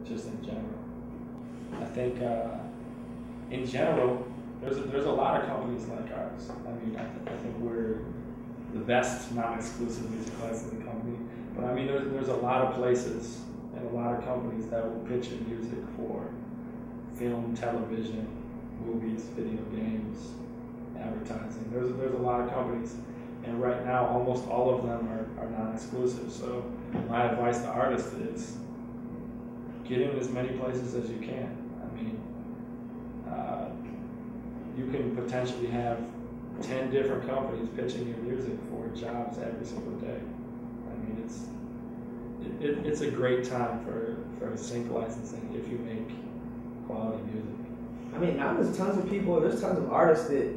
just in general. I think in general, there's a lot of companies like ours. I mean, I think we're the best non-exclusive music licensing company. But I mean, there's a lot of places and a lot of companies that will pitch your music for film, television, movies, video games, advertising. There's a lot of companies, and right now almost all of them are non-exclusive. So my advice to artists is get in as many places as you can. I mean, you can potentially have 10 different companies pitching your music for jobs every single day. I mean, it's a great time for sync licensing if you make quality music. I mean, now there's tons of artists that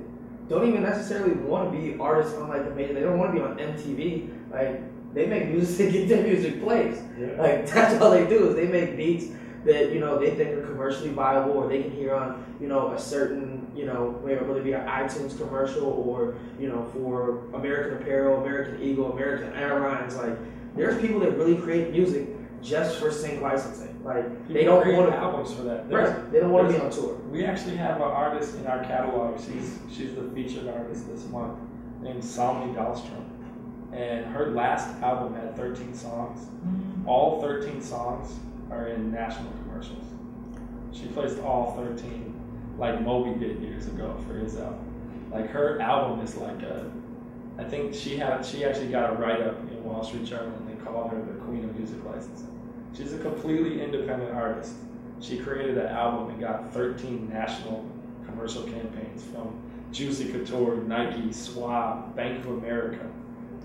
don't even necessarily want to be artists on like the major. They don't want to be on MTV. Like, they make music to get their music plays. Yeah. Like, that's all they do is they make beats that, you know, they think are commercially viable, or they can hear on, you know, a certain, you know, whether it be an iTunes commercial or, you know, for American Apparel, American Eagle, American Airlines. Like, there's people that really create music just for sync licensing. Like, they don't want albums for that. Right. They don't want to be on tour. We actually have an artist in our catalog. She's the featured artist this month, named Salmi Dahlstrom. And her last album had 13 songs. Mm-hmm. All 13 songs are in national commercials. She placed all 13, like Moby did years ago for his album. Like, her album is like I think she actually got a write-up in Wall Street Journal, and they called her the Queen of Music Licensing. She's a completely independent artist. She created an album and got 13 national commercial campaigns from Juicy Couture, Nike, Schwab, Bank of America.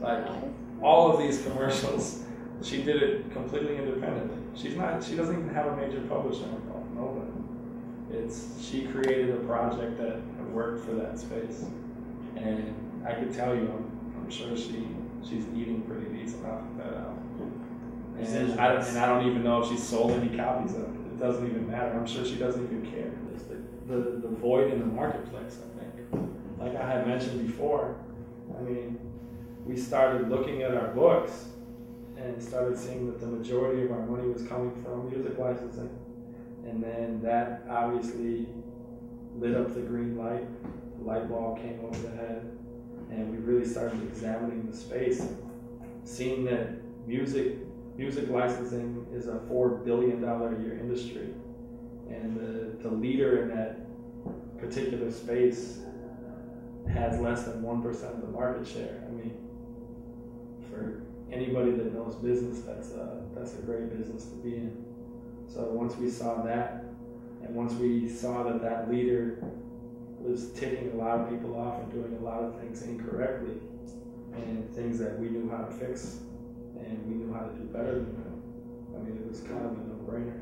Like, all of these commercials, she did it completely independently. She doesn't even have a major publisher involved, nobody. She created a project that worked for that space. And I could tell you, I'm sure she's eating pretty decent off of that album. And I don't even know if she sold any copies of it. It doesn't even matter. I'm sure she doesn't even care. It's the void in the marketplace, I think. Like I had mentioned before, I mean, we started looking at our books and started seeing that the majority of our money was coming from music licensing. And then that obviously lit up the green light. The light bulb came over the head. And we really started examining the space, seeing that music licensing is a $4 billion a year industry. And the leader in that particular space has less than 1% of the market share. I mean, for anybody that knows business, that's a great business to be in. So once we saw that, and once we saw that leader was ticking a lot of people off and doing a lot of things incorrectly, and things that we knew how to fix, and we knew how to do better than them, I mean, it was kind of a no-brainer.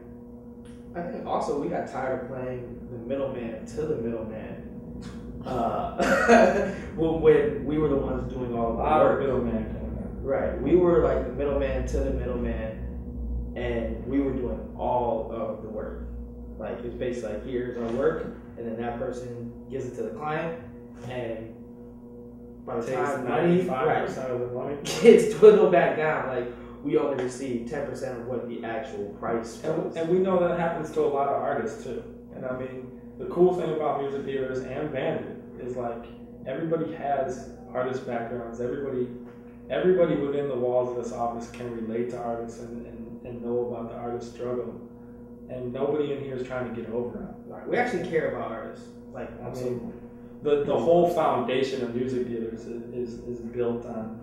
I think also we got tired of playing the middleman to the middleman. When we were the ones doing all the work. Middleman. Right. We were like the middleman to the middleman, and we were doing all of the work. Like, it's basically like, here's our work, and then that person gives it to the client, and by the time 95% of the money gets dwindled back down, like, we only receive 10% of what the actual price was. And we know that happens to a lot of artists too. And I mean, the cool thing about music dealers and Bandit is, like, everybody has artist backgrounds. Everybody within the walls of this office can relate to artists and know about the artist struggle. And nobody in here is trying to get over it. Right. We actually care about artists. Like, absolutely. I mean, the whole foundation of music dealers is built on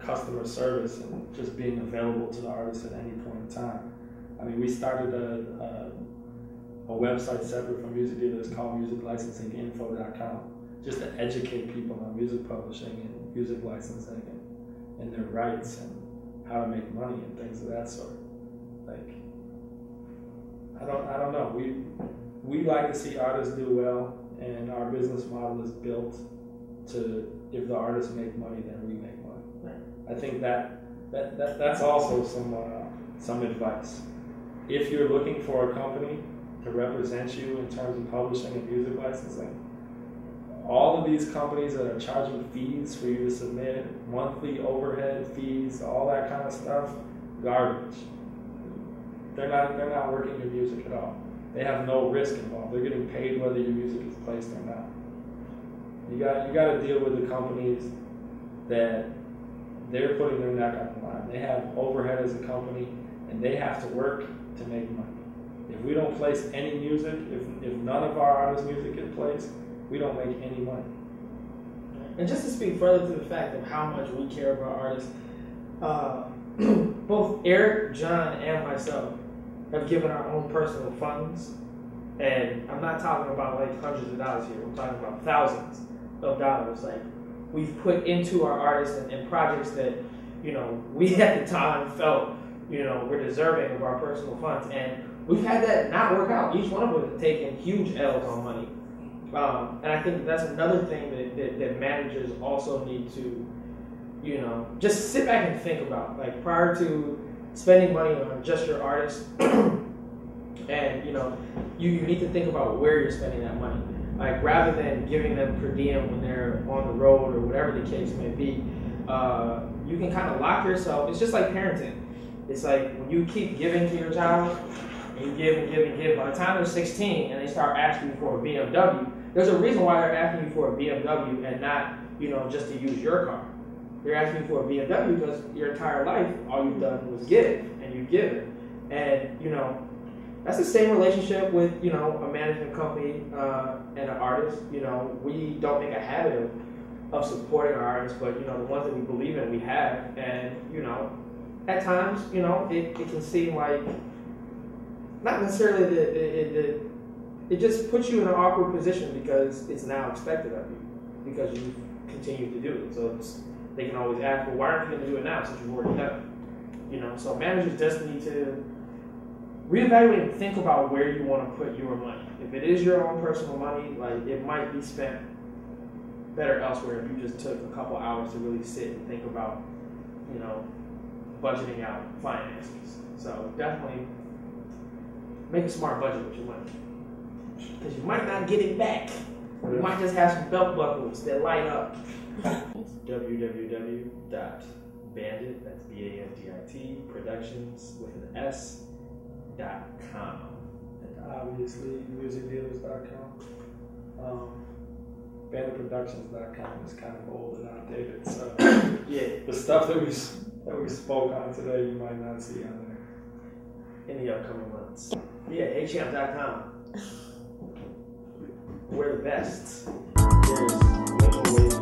customer service and just being available to the artist at any point in time. I mean, we started a website separate from music dealers called musiclicinsinginfo.com, just to educate people on music publishing and music licensing and their rights and how to make money and things of that sort. Like, I don't know. We like to see artists do well, and our business model is built to, if the artists make money, then we make money. Right. I think that's also some advice. If you're looking for a company to represent you in terms of publishing and music licensing, all of these companies that are charging fees for you to submit, monthly overhead fees, all that kind of stuff, garbage. They're not working your music at all. They have no risk involved. They're getting paid whether your music is placed or not. You got to deal with the companies that they're putting their neck on the line. They have overhead as a company, and they have to work to make money. If we don't place any music, if none of our artists' music gets placed, we don't make any money. And just to speak further to the fact of how much we care about artists, both Eric, John, and myself have given our own personal funds, and I'm not talking about like hundreds of dollars here. I'm talking about thousands of dollars. Like we've put into our artists and projects that we at the time felt we're deserving of our personal funds, and we've had that not work out. Each one of us has taken huge L's on money, and I think that's another thing that managers also need to just sit back and think about, like prior to spending money on just your artists. And you need to think about where you're spending that money. Like rather than giving them per diem when they're on the road or whatever the case may be, you can kind of lock yourself. It's just like parenting. It's like when you keep giving to your child, and you give and give and give. By the time they're 16 and they start asking you for a BMW, there's a reason why they're asking you for a BMW and not just to use your car. They're asking you for a BMW because your entire life, all you've done was give, and you've given. And, that's the same relationship with, a management company and an artist. We don't make a habit of supporting our artists, but, the ones that we believe in, we have. And, at times, it can seem like, not necessarily that it just puts you in an awkward position because it's now expected of you, because you've continued to do it. So they can always ask, well, why aren't you going to do it now since you've already done it? So managers just need to reevaluate and think about where you want to put your money. If it is your own personal money, like it might be spent better elsewhere if you just took a couple hours to really sit and think about, budgeting out finances. So definitely make a smart budget with your money, because you might not get it back. You might just have some belt buckles that light up. www.bandit, that's BANDIT, Productions with an S.com. And obviously musicdealers.com. BanditProductions.com is kind of old and outdated, so yeah, the stuff that we spoke on today you might not see on there in the upcoming months. Yeah, HCAM.com. We're the best. There's